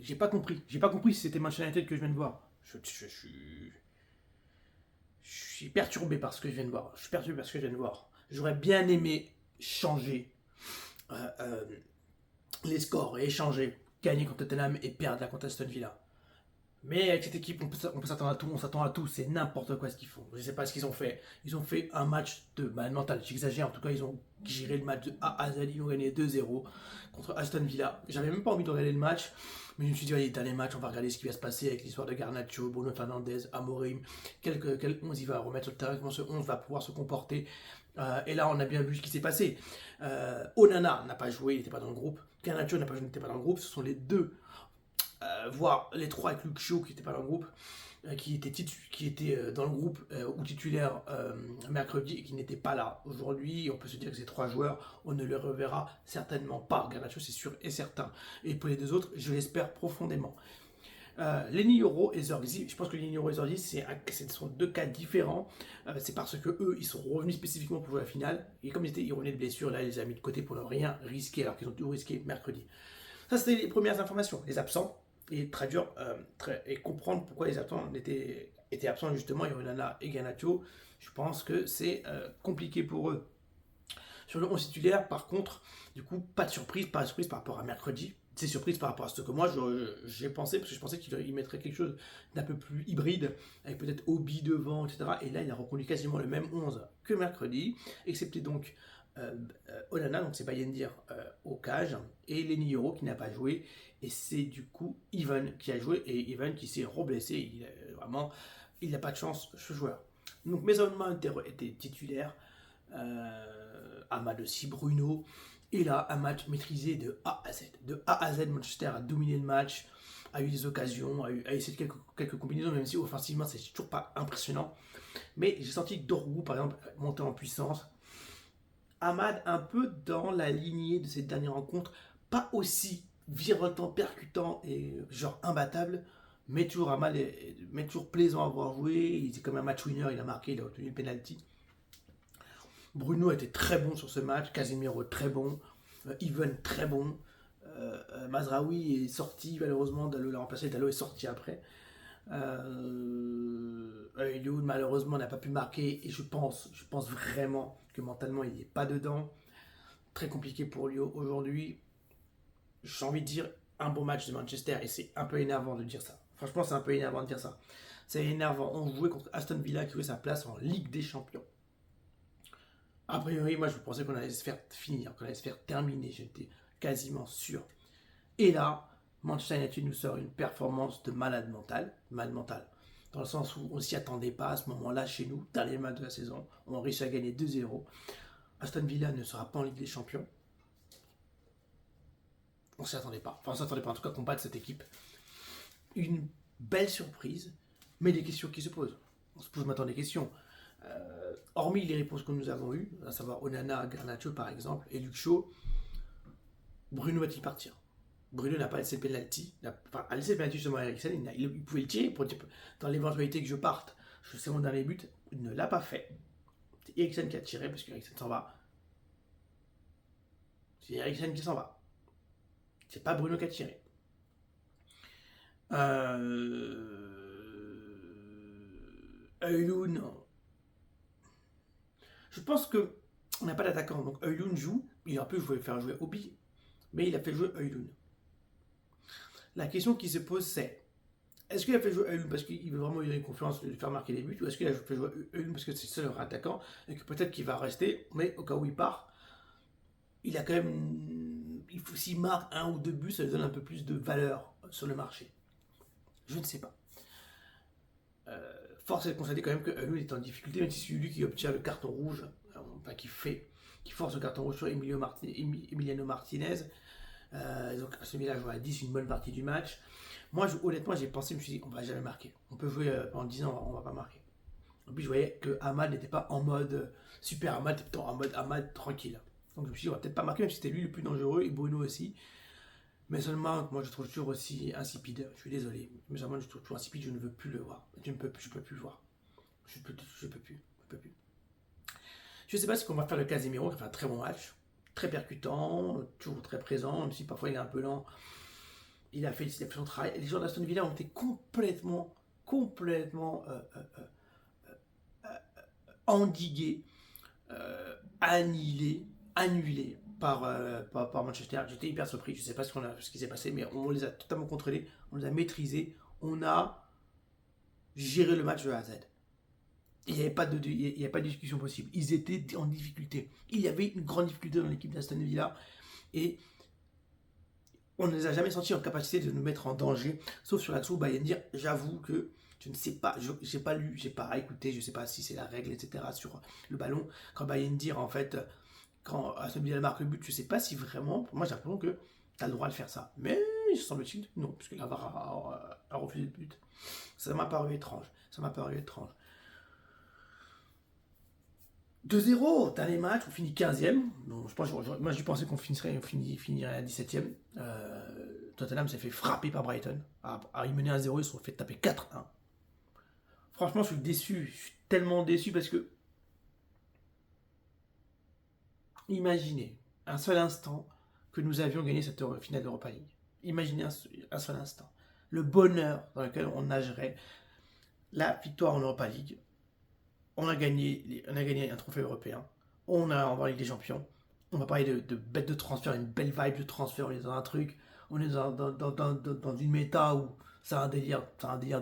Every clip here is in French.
J'ai pas compris si c'était Manchester United que je viens de voir. Je suis perturbé par ce que je viens de voir. Je suis perturbé par ce que je viens de voir. J'aurais bien aimé changer euh, euh, les scores et échanger, gagner contre Tottenham et perdre la contre Aston Villa. Mais avec cette équipe, on peut s'attendre à tout, on s'attend à tout, c'est n'importe quoi ce qu'ils font. Je ne sais pas ce qu'ils ont fait. Ils ont fait un match de mental, j'exagère, en tout cas ils ont géré le match de A à Z, ils ont gagné 2-0 contre Aston Villa. J'avais même pas envie de regarder le match, mais je me suis dit, allez, dernier match, on va regarder ce qui va se passer avec l'histoire de Garnacho, Bruno Fernandes, Amorim, quel 11 il va remettre sur le terrain, comment ce 11 va pouvoir se comporter. Et là, on a bien vu ce qui s'est passé. Onana n'a pas joué, il n'était pas dans le groupe. Garnacho n'a pas joué, il n'était pas dans le groupe. Ce sont les deux voire les trois avec Luke Shaw qui n'était pas dans le groupe, qui était dans le groupe ou titulaire mercredi et qui n'était pas là aujourd'hui. On peut se dire que ces trois joueurs, on ne les reverra certainement pas. Garnacho, c'est sûr et certain. Et pour les deux autres, je l'espère profondément. Lenny Yoro et Zirkzee, je pense que Lenny Yoro et Zirkzee, ce sont deux cas différents. C'est parce que eux, ils sont revenus spécifiquement pour jouer la finale. Et comme ils revenaient de blessure, là, ils les a mis de côté pour ne rien risquer, alors qu'ils ont tout risqué mercredi. Ça, c'était les premières informations. Les absents, et traduire et comprendre pourquoi les absents étaient absents justement, Onana et Garnacho. Je pense que c'est compliqué pour eux. Sur le 11 titulaire, par contre, du coup, pas de surprise par rapport à mercredi. C'est surprise par rapport à ce que moi j'ai pensé, parce que je pensais qu'il mettrait quelque chose d'un peu plus hybride, avec peut-être Obi devant, etc. Et là, il a reconduit quasiment le même 11 que mercredi, excepté donc Onana, donc c'est Bayendir au cage, et Lenny Yoro qui n'a pas joué, et c'est du coup Ivan qui a joué, et Ivan qui s'est reblessé. Il n'a pas de chance, ce joueur. Donc Mason Mount était titulaire, Ahmad aussi, Bruno. Et là, un match maîtrisé de A à Z. De A à Z, Manchester a dominé le match, a eu des occasions, a essayé quelques combinaisons, même si offensivement, c'est toujours pas impressionnant. Mais j'ai senti que Dorgu, par exemple, montait en puissance. Ahmad, un peu dans la lignée de cette dernière rencontre, pas aussi virevoltant, percutant et genre imbattable, mais toujours Ahmad, mais toujours plaisant à voir jouer. Il était comme un match winner, il a marqué, il a obtenu le penalty. Bruno était très bon sur ce match, Casemiro très bon, Even très bon. Mazraoui est sorti malheureusement, Dalot l'a remplacé, Dalot est sorti après. Elioud malheureusement n'a pas pu marquer et je pense vraiment que mentalement il n'est pas dedans. Très compliqué pour lui aujourd'hui. J'ai envie de dire un bon match de Manchester et c'est un peu énervant de dire ça. Franchement, c'est un peu énervant de dire ça. C'est énervant. On jouait contre Aston Villa qui jouait sa place en Ligue des Champions. A priori, moi je pensais qu'on allait se faire finir, qu'on allait se faire terminer. J'étais quasiment sûr. Et là, Manchester United nous sort une performance de malade mental. Malade mental. Dans le sens où on s'y attendait pas à ce moment-là chez nous, dernier match de la saison. On réussit à gagner 2-0. Aston Villa ne sera pas en Ligue des Champions. On s'y attendait pas. Enfin, on s'y attendait pas en tout cas qu'on batte cette équipe. Une belle surprise, mais des questions qui se posent. On se pose maintenant des questions. Hormis les réponses que nous avons eues, à savoir Onana, Garnacho par exemple, et Luke Shaw, Bruno va-t-il partir? Bruno n'a pas laissé le penalty, enfin, a laissé le penalty justement à Eriksen, il pouvait le tirer dans l'éventualité que je parte. Je sais mon dernier but, il ne l'a pas fait. C'est Eriksen qui a tiré parce que Eriksen s'en va. C'est Eriksen qui s'en va. C'est pas Bruno qui a tiré. Non. Je pense que on n'a pas d'attaquant, donc Eulun joue. Il aurait pu faire jouer Obi, mais il a fait jouer Eulun. La question qui se pose, c'est est-ce qu'il a fait jouer Eulun parce qu'il veut vraiment lui donner confiance, lui faire marquer des buts, ou est-ce qu'il a fait jouer Eulun parce que c'est le seul attaquant et que peut-être qu'il va rester, mais au cas où il part, il a quand même. S'il marque un ou deux buts, ça lui donne un peu plus de valeur sur le marché. Je ne sais pas. Force est de constater quand même que Eulun est en difficulté, même si c'est lui qui obtient le carton rouge, enfin qui force le carton rouge sur Emiliano Martinez. Donc celui-là joue à 10 une bonne partie du match. Moi, honnêtement, j'ai pensé, je me suis dit, on va jamais marquer. On peut jouer en 10 ans, on va pas marquer. Et puis je voyais que Ahmad n'était pas en mode super Ahmad, était plutôt en mode Ahmad tranquille. Donc je me suis dit, on va peut-être pas marquer, même si c'était lui le plus dangereux et Bruno aussi. Mais seulement, moi je trouve toujours aussi insipide. Je suis désolé. Mais seulement, je trouve toujours insipide, je ne veux plus le voir. Je peux plus le voir. Je peux plus. Je sais pas ce qu'on va faire le Casemiro, qui fait un très bon match. Très percutant, toujours très présent, même si parfois il est un peu lent. il a fait son travail. Et les joueurs d'Aston Villa ont été complètement endigués, annulés par Manchester. J'étais hyper surpris. Je ne sais pas ce qui s'est passé, mais on les a totalement contrôlés, on les a maîtrisés, on a géré le match de A à Z. Il n'y avait pas de discussion possible. Ils étaient en difficulté. Il y avait une grande difficulté dans l'équipe d'Aston Villa et on ne les a jamais sentis en capacité de nous mettre en danger, sauf sur l'action où Bayern dire, j'avoue que je ne sais pas, j'ai pas lu, j'ai pas écouté, je ne sais pas si c'est la règle, etc. sur le ballon. Quand Bayern dire en fait, quand Aston Villa marque le but, je ne sais pas si vraiment, pour moi j'ai l'impression que tu as le droit de faire ça. Mais il semble-t-il non, puisque la VAR a refusé le but. Ça m'a paru étrange. 2-0, dernier match, on finit 15e. Donc, moi, je pensais qu'on finirait à 17e. Tottenham s'est fait frapper par Brighton. Ils menaient 1-0, ils se sont fait taper 4-1. Franchement, je suis déçu. Je suis tellement déçu parce que. Imaginez un seul instant que nous avions gagné cette finale d'Europa League. Imaginez un seul instant. Le bonheur dans lequel on nagerait. La victoire en Europa League. On a gagné un trophée européen. On a en Ligue des Champions. On va parler de bête de transfert, une belle vibe de transfert. On est dans un truc. On est dans une méta où c'est un délire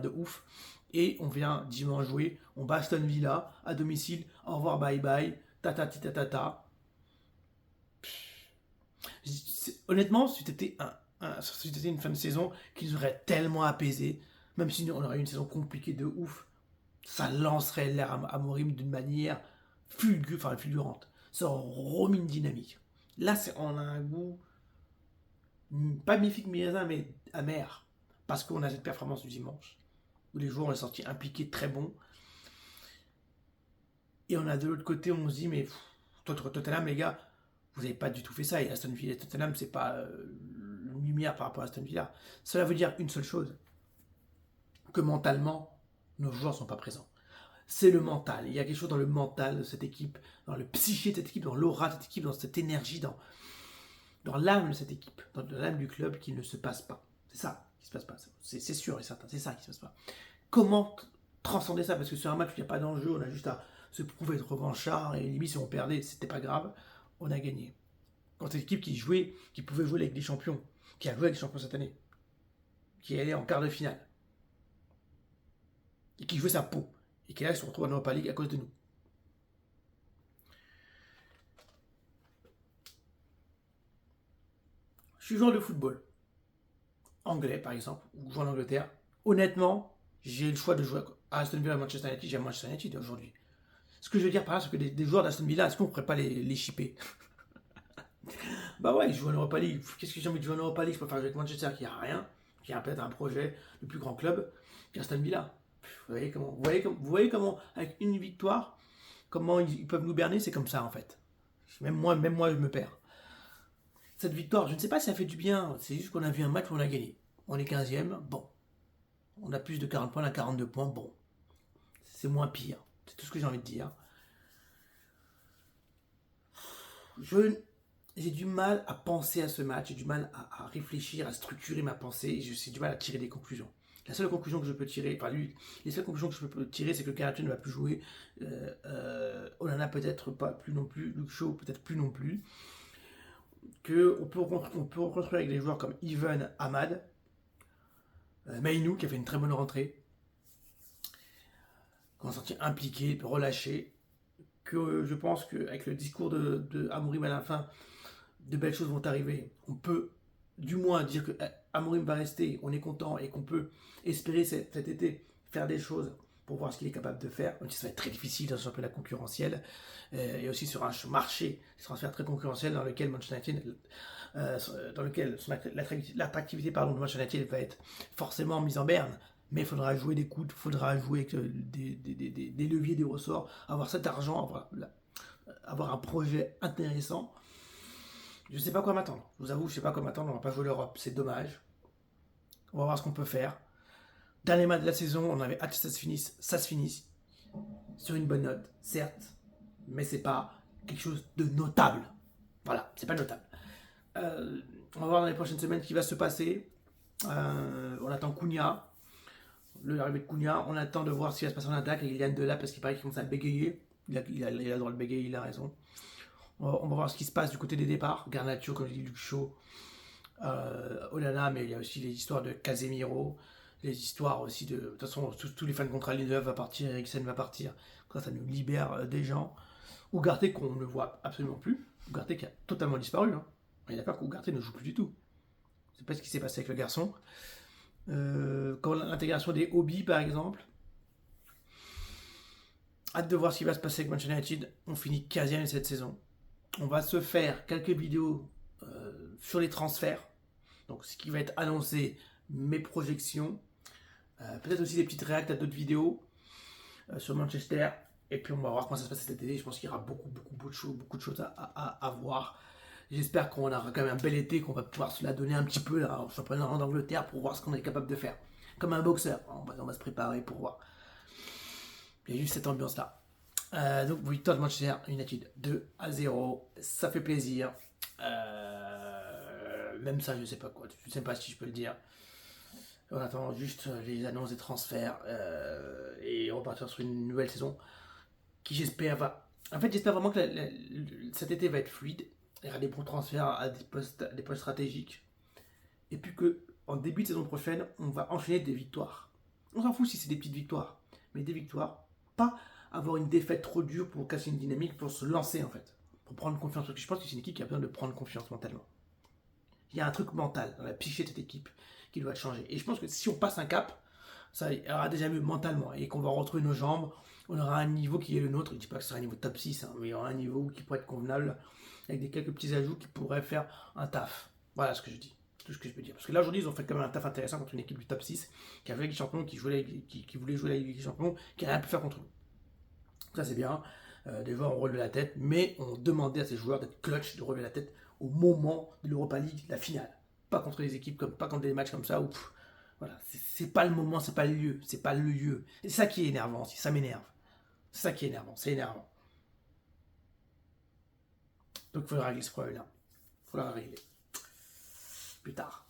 de ouf. Et on vient dimanche jouer. On bat Aston Villa à domicile. Au revoir, bye bye. Ta. Honnêtement, si c'était une fin de saison qui nous aurait tellement apaisé, même si on aurait eu une saison compliquée de ouf, ça lancerait l'air à Amorim d'une manière fulgurante. Ça remet une dynamique. Là, on a un goût pas mi-figue mi-raisin, mais amer. Parce qu'on a cette performance du dimanche, où les joueurs ont sorti impliqués très bons. Et on a de l'autre côté, on se dit, mais Tottenham, les gars, vous n'avez pas du tout fait ça. Et Aston Villa et Tottenham, c'est pas une lumière par rapport à Aston Villa. Cela veut dire une seule chose, que mentalement, nos joueurs ne sont pas présents. C'est le mental. Il y a quelque chose dans le mental de cette équipe, dans le psyché de cette équipe, dans l'aura de cette équipe, dans cette énergie, dans l'âme de cette équipe, dans l'âme du club qui ne se passe pas. C'est ça qui se passe pas. C'est sûr et certain. C'est ça qui se passe pas. Comment transcender ça? Parce que sur un match où il n'y a pas d'enjeu, on a juste à se prouver être revanchard et limite si on perdait, c'était pas grave. On a gagné. Quand c'est l'équipe qui pouvait jouer avec des champions, qui a joué avec les champions cette année, qui est allé en quart de finale, et qui jouait sa peau, et qui là se retrouve en Europa League à cause de nous. Je suis joueur de football, anglais par exemple, ou joueur en Angleterre. Honnêtement, j'ai le choix de jouer à Aston Villa, à Manchester United, j'aime Manchester United aujourd'hui. Ce que je veux dire par là, c'est que des joueurs d'Aston Villa, est-ce qu'on ne pourrait pas les shipper? Bah ouais, ils jouent en Europa League. Qu'est-ce que j'ai envie de jouer en Europa League? Je préfère jouer avec Manchester qui a rien, qui a peut-être un projet, le plus grand club, qu'Aston Villa. Vous voyez comment, avec une victoire, comment ils peuvent nous berner? C'est comme ça en fait. Même moi, je me perds. Cette victoire, je ne sais pas si ça fait du bien. C'est juste qu'on a vu un match où on a gagné. On est 15e, bon. On a plus de 40 points, on a 42 points, bon. C'est moins pire. C'est tout ce que j'ai envie de dire. J'ai du mal à penser à ce match, j'ai du mal à réfléchir, à structurer ma pensée, j'ai du mal à tirer des conclusions. La seule conclusion que je peux tirer, les seules conclusions que je peux tirer, c'est que Karaté ne va plus jouer. Onana peut-être pas plus non plus, Luke Shaw peut-être plus non plus. On peut reconstruire avec des joueurs comme Even Ahmad, Mainou qui a fait une très bonne rentrée, qu'on a senti impliqué, relâché. Que je pense qu'avec le discours de Amorim à la fin, de belles choses vont arriver. On peut du moins dire que Amorim va rester, on est content et qu'on peut espérer cet été faire des choses pour voir ce qu'il est capable de faire, même si ça va être très difficile dans un championnat concurrentiel et aussi sur un marché de transfert très concurrentiel dans lequel Manchester United, dans lequel l'attractivité de Manchester United va être forcément mise en berne. Mais il faudra jouer des coudes, il faudra jouer avec des leviers, des ressorts, avoir cet argent, avoir un projet intéressant. Je ne sais pas quoi m'attendre. Je vous avoue, je ne sais pas quoi m'attendre. On ne va pas jouer l'Europe, c'est dommage. On va voir ce qu'on peut faire. Dernier match de la saison, on avait hâte que ça se finisse. Sur une bonne note, certes, mais c'est pas quelque chose de notable. Voilà, c'est pas notable. On va voir dans les prochaines semaines ce qui va se passer. On attend Cunha, l'arrivée de Cunha. On attend de voir ce qui va se passer en attaque avec Yann Delap parce qu'il paraît qu'il commence à bégayer. Il a le droit de bégayer, il a raison. On va voir ce qui se passe du côté des départs. Garnacho, comme je dis, Luke Shaw, Onana, mais il y a aussi les histoires de Casemiro, les histoires aussi de. De toute façon, tous les fans contre Lindelof va partir, Eriksen va partir. Ça nous libère des gens. Ugarte qu'on ne voit absolument plus. Ugarte qui a totalement disparu. Hein. On est d'accord qu'Ugarte ne joue plus du tout. Je ne sais pas ce qui s'est passé avec le garçon. Quand l'intégration des hobbies, par exemple. Hâte de voir ce qui va se passer avec Manchester United. On finit 15e cette saison. On va se faire quelques vidéos sur les transferts. Donc ce qui va être annoncé, mes projections. Peut-être aussi des petites réacts à d'autres vidéos sur Manchester. Et puis on va voir comment ça se passe cet été. Je pense qu'il y aura beaucoup de choses à voir. J'espère qu'on aura quand même un bel été, qu'on va pouvoir se la donner un petit peu là, en championnat d'Angleterre pour voir ce qu'on est capable de faire. Comme un boxeur, on va se préparer pour voir. Il y a juste cette ambiance-là. Donc victoire de Manchester United 2-0. Ça fait plaisir. Même ça, je sais pas quoi. Je sais pas si je peux le dire. On attend juste les annonces des transferts et repartir sur une nouvelle saison qui j'espère va. En fait, j'espère vraiment que cet été va être fluide. Il y aura des bons transferts à des postes stratégiques. Et puis que en début de saison prochaine, on va enchaîner des victoires. On s'en fout si c'est des petites victoires, mais des victoires. Pas avoir une défaite trop dure pour casser une dynamique, pour se lancer en fait, pour prendre confiance. Parce que je pense que c'est une équipe qui a besoin de prendre confiance mentalement. Il y a un truc mental dans la psyché de cette équipe qui doit changer. Et je pense que si on passe un cap, ça aura déjà mieux mentalement et qu'on va retrouver nos jambes. On aura un niveau qui est le nôtre. Je ne dis pas que ce sera un niveau top 6, hein, mais il y aura un niveau qui pourrait être convenable avec quelques petits ajouts qui pourraient faire un taf. Voilà ce que je dis. Tout ce que je peux dire. Parce que là aujourd'hui, ils ont fait quand même un taf intéressant contre une équipe du top 6 qui a joué la Ligue des Champions, qui voulait jouer la Ligue des Champions, qui n'a rien pu faire contre nous. Ça c'est bien. Des joueurs ont relevé la tête, mais on demandait à ces joueurs d'être clutch, de relever la tête au moment de l'Europa League, la finale. Pas contre les équipes pas contre des matchs comme ça où voilà, c'est pas le moment, c'est pas le lieu, c'est pas le lieu. Et c'est ça qui est énervant aussi, ça m'énerve. C'est ça qui est énervant, c'est énervant. Donc il faudra régler ce problème-là. Il faudra régler. Plus tard.